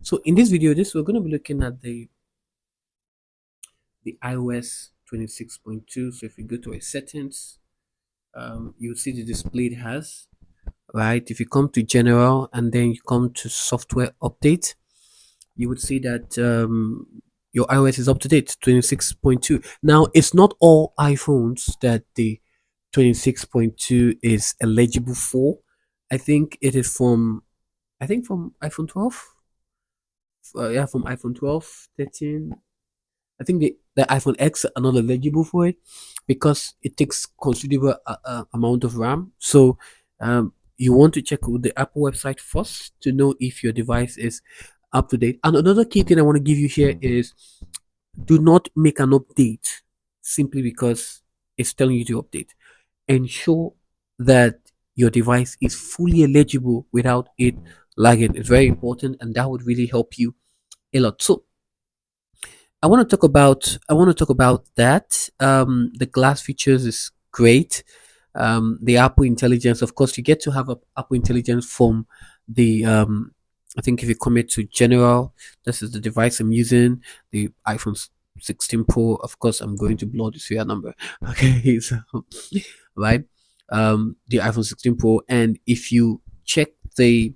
So in this video, we're going to be looking at the iOS 26.2. So if you go to a settings, you'll see the display it has, right? If you come to general and then you come to software update, you would see that your iOS is up to date 26.2. Now, it's not all iPhones that the 26.2 is eligible for. I think it is from iPhone 12. Yeah, from iPhone 12, 13. I think the iPhone X are not eligible for it because it takes considerable amount of RAM. So you want to check with the Apple website first to know if your device is up to date. And another key thing I want to give you here is do not make an update simply because it's telling you to update. Ensure that your device is fully eligible without it lagging. It's very important, and that would really help you a lot. So I want to talk about that. The glass features is great. The Apple Intelligence, of course, you get to have a Apple Intelligence from the I think if you commit to general, this is the device I'm using, the iPhone 16 Pro. Of course, I'm going to blow the serial number. Okay, so right, the iPhone 16 Pro, and if you check the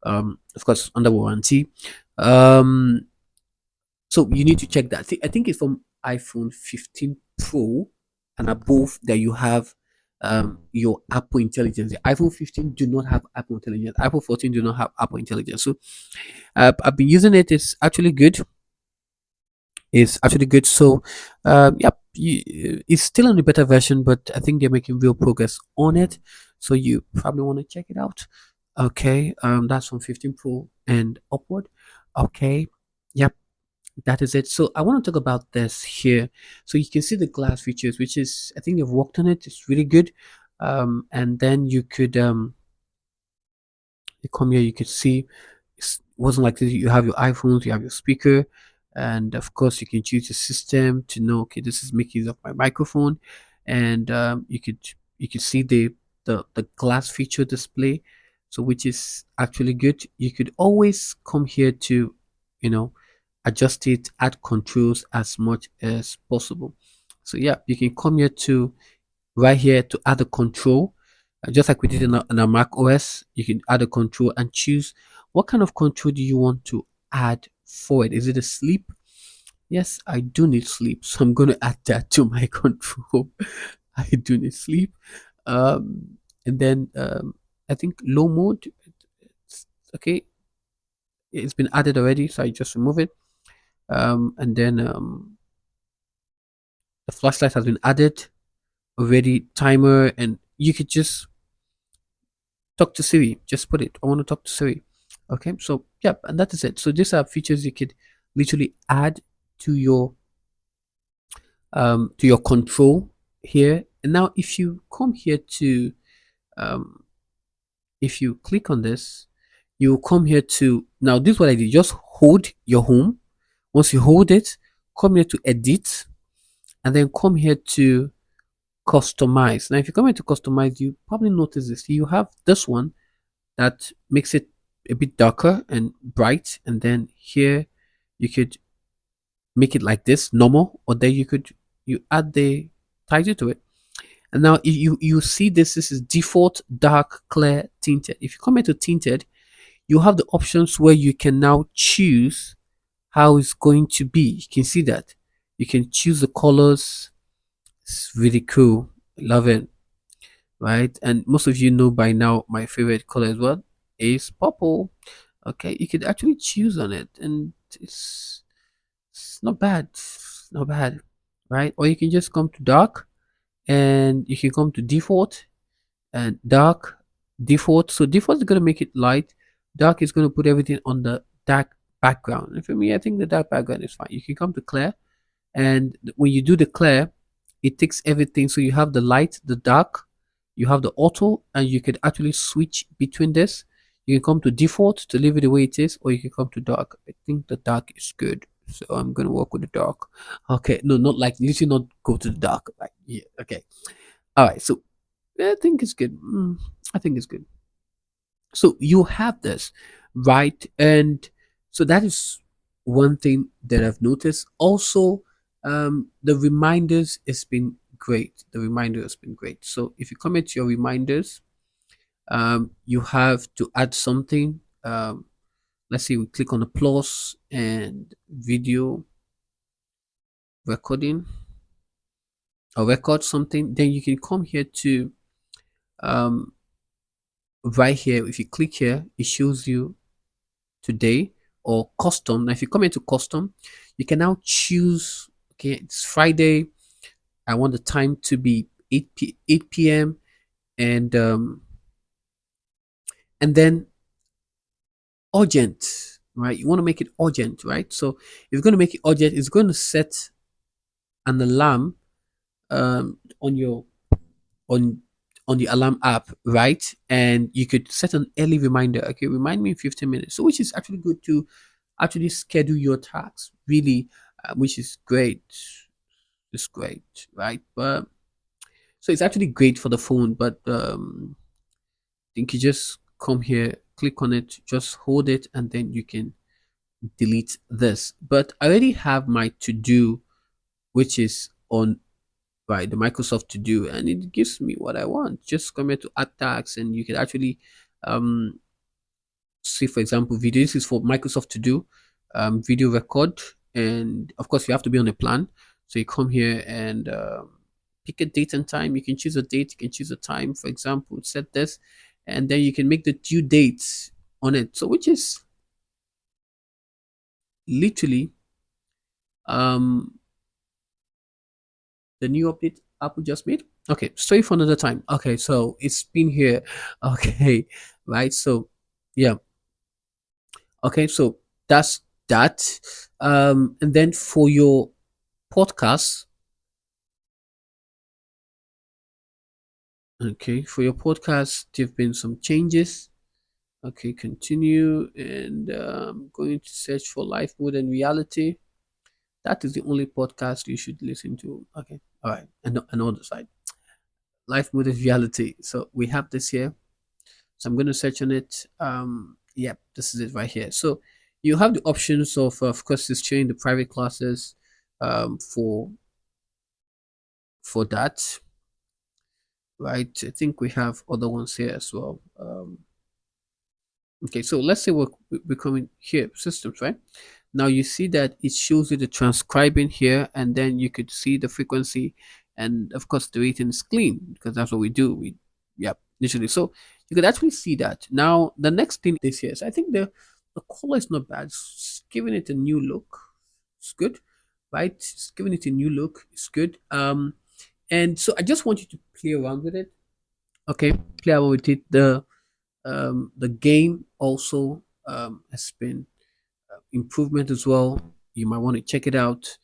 of course under warranty, um so you need to check that. I think it's from iPhone 15 Pro and above that you have your Apple Intelligence. The iPhone 15 do not have Apple Intelligence. Apple 14 do not have Apple Intelligence. So I've been using it. It's actually good. It's actually good. So yep, it's still in the beta version, but I think they're making real progress on it. So you probably want to check it out. Okay, that's from 15 Pro and upward. Okay, yep, that is it. So I want to talk about this here. So you can see the glass features, which is I think they've worked on it. It's really good. And then you come here, you could see it wasn't like this. You have your iPhones, you have your speaker, and of course you can choose the system to know okay this is making use of my microphone, and you could see the glass feature display, so which is actually good. You could always come here to you know adjust it, add controls as much as possible. So yeah, you can come here to right here to add a control. Just like we did in our Mac OS, you can add a control and choose what kind of control do you want to add for it. Is it a sleep? Yes, I do need sleep, so I'm going to add that to my control. I do need sleep. And then I think low mode. Okay, it's been added already, so I just remove it. And then the flashlight has been added already. Timer, and you could just talk to Siri. Just put it. I want to talk to Siri. Okay, so yeah, and that is it. So these are features you could literally add to your control here. And now if you come here to um if you click on this, you come here to now this is what I did. Just hold your home. Once you hold it, come here to edit and then come here to customize. Now if you come here to customize, you probably notice this. You have this one that makes it a bit darker and bright, and then here you could make it like this normal, or then you add the title to it. And now you see this is default dark clear tinted. If you come into tinted, you have the options where you can now choose how it's going to be. You can see that you can choose the colors. It's really cool. Love it, right? And most of you know by now my favorite color as well is purple. Okay, you could actually choose on it, and it's not bad. It's not bad, right? Or you can just come to dark, and you can come to default and dark, default. So default is going to make it light. Dark is going to put everything on the dark background. And for me, I think the dark background is fine. You can come to clear, and when you do the clear, it takes everything. So you have the light, the dark, you have the auto, and you could actually switch between this. You can come to default to leave it the way it is, or you can come to dark. I think the dark is good, so I'm gonna work with the dark. Okay, no, not like literally not go to the dark. Like yeah, okay, all right. So yeah, I think it's good. I think it's good. So you have this, right? And So that is one thing that I've noticed. Also, the reminders has been great. The reminder has been great. So if you come into your reminders, you have to add something. Let's say we click on the plus and video recording or record something. Then you can come here to um, right here. If you click here, it shows you today or custom. Now, if you come into custom, you can now choose. Okay, it's Friday. I want the time to be 8 p.m. And then urgent, right? You want to make it urgent, right? So if you're going to make it urgent, it's going to set an alarm on your on on the alarm app, right? And you could set an early reminder. Okay, remind me in 15 minutes. So which is actually good to actually schedule your tasks, really, which is great. It's great, right? But so it's actually great for the phone, but I think you just come here, click on it, just hold it, and then you can delete this. But I already have my to do, which is on right the Microsoft to do, and it gives me what I want. Just come here to add tags, and you can actually um see, for example, video. This is for Microsoft to do, video record, and of course you have to be on a plan. So you come here and pick a date and time. You can choose a date, you can choose a time. For example, set this, and then you can make the due dates on it. So which is literally um the new update Apple just made. Okay, sorry for another time. Okay, so it's been here. Okay, right. So yeah. Okay, so that's that. And then for your podcast, okay, for your podcast, there've been some changes. Okay, continue, and going to search for life mode and reality. That is the only podcast you should listen to. Okay, all right, and another side, life mode and reality. So we have this here. So I'm going to search on it. Yep, this is it right here. So you have the options of course, it's showing the private classes for that, right? I think we have other ones here as well. Okay, so let's say we're coming here, systems, right? Now you see that it shows you the transcribing here, and then you could see the frequency, and of course the rating is clean because that's what we do. Yeah, literally. So you could actually see that. Now the next thing this here is I think the color is not bad. It's giving it a new look. It's good, right? It's giving it a new look. It's good. And so I just want you to play around with it. Okay, play around with it. The game also has been improvement as well. You might want to check it out.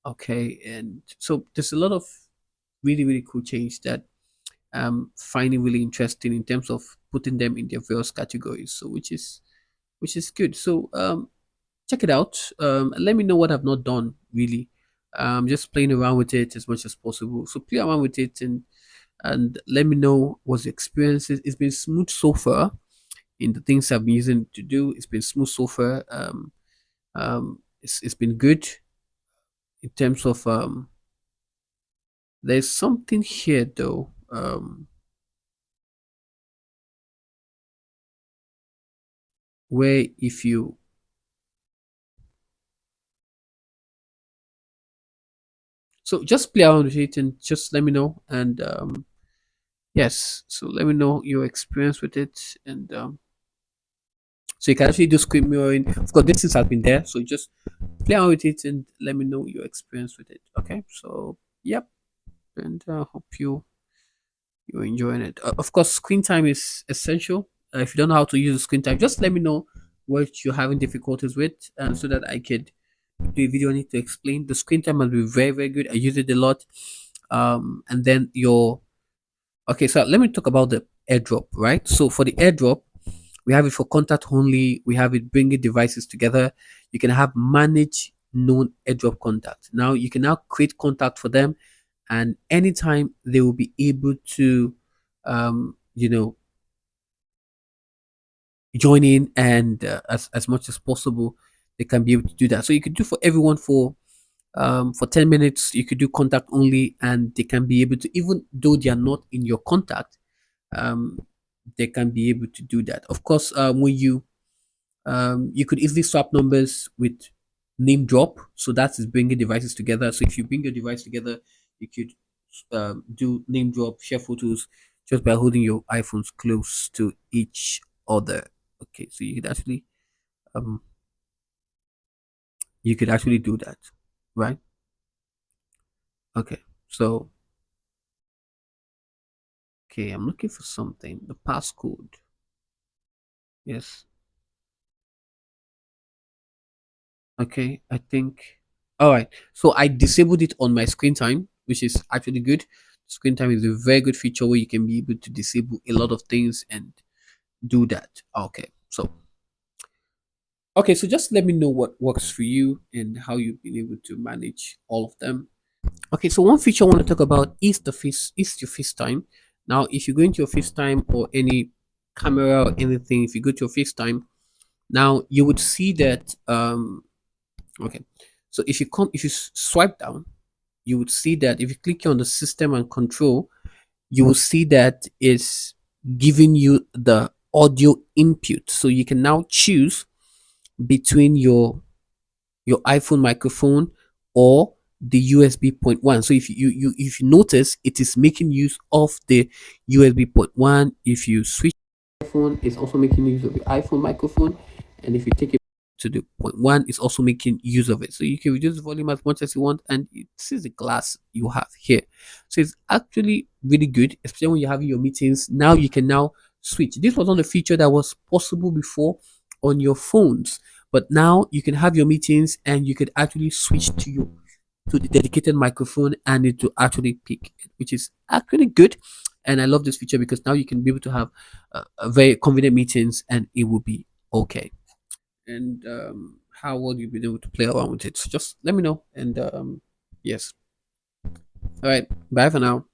Okay, and so there's a lot of really cool change that I'm finding really interesting in terms of putting them in their various categories. So which is good. So check it out. And let me know what I've not done really. Just playing around with it as much as possible. So play around with it and let me know what's the experience is. It's been smooth so far in the things I've been using to do. It's been smooth so far. It's been good in terms of there's something here though, where if you so just play around with it and just let me know. And yes, so let me know your experience with it. And so you can actually do screen mirroring. Of course, this has been there, so just play around with it and let me know your experience with it. Okay, so yep, and hope you're enjoying it. Of course, screen time is essential. If you don't know how to use the screen time, just let me know what you're having difficulties with, so that I could do a video on it to explain. The screen time must be very good. I use it a lot. And then your okay. So let me talk about the airdrop, right? So for the airdrop, we have it for contact only. We have it bringing devices together. You can have manage known airdrop contact. Now you can now create contact for them, and anytime they will be able to, you know, join in and as much as possible. they can be able to do that. So you could do for everyone for 10 minutes. You could do contact only, and they can be able to, even though they are not in your contact, um, they can be able to do that. Of course, when you could easily swap numbers with name drop. So that is bringing devices together. So if you bring your device together, you could do name drop, share photos just by holding your iPhones close to each other. Okay, so um you could actually do that, right? Okay, so okay, I'm looking for something. The passcode. Yes. Okay, I think. All right. So I disabled it on my screen time, which is actually good. Screen time is a very good feature where you can be able to disable a lot of things and do that. Okay. So just let me know what works for you and how you've been able to manage all of them. Okay, so one feature I want to talk about is your FaceTime. Now, if you go into your FaceTime or any camera or anything, if you go to your FaceTime, now you would see that okay. So if you swipe down, you would see that if you click on the system and control, you will see that it's giving you the audio input. So you can now choose between your iPhone microphone or the USB point one. So if you notice, it is making use of the USB point one. If you switch iPhone, it's also making use of the iPhone microphone, and if you take it to the point one, it's also making use of it. So you can reduce the volume as much as you want, and this is the glass you have here. So it's actually really good, especially when you're having your meetings. Now you can now switch. This was not a feature that was possible before on your phones, but now you can have your meetings and you could actually switch to the dedicated microphone and it will actually pick it, which is actually good. And I love this feature because now you can be able to have a very convenient meetings and it will be okay. And how will you be able to play around with it? So just let me know. And yes. All right. Bye for now.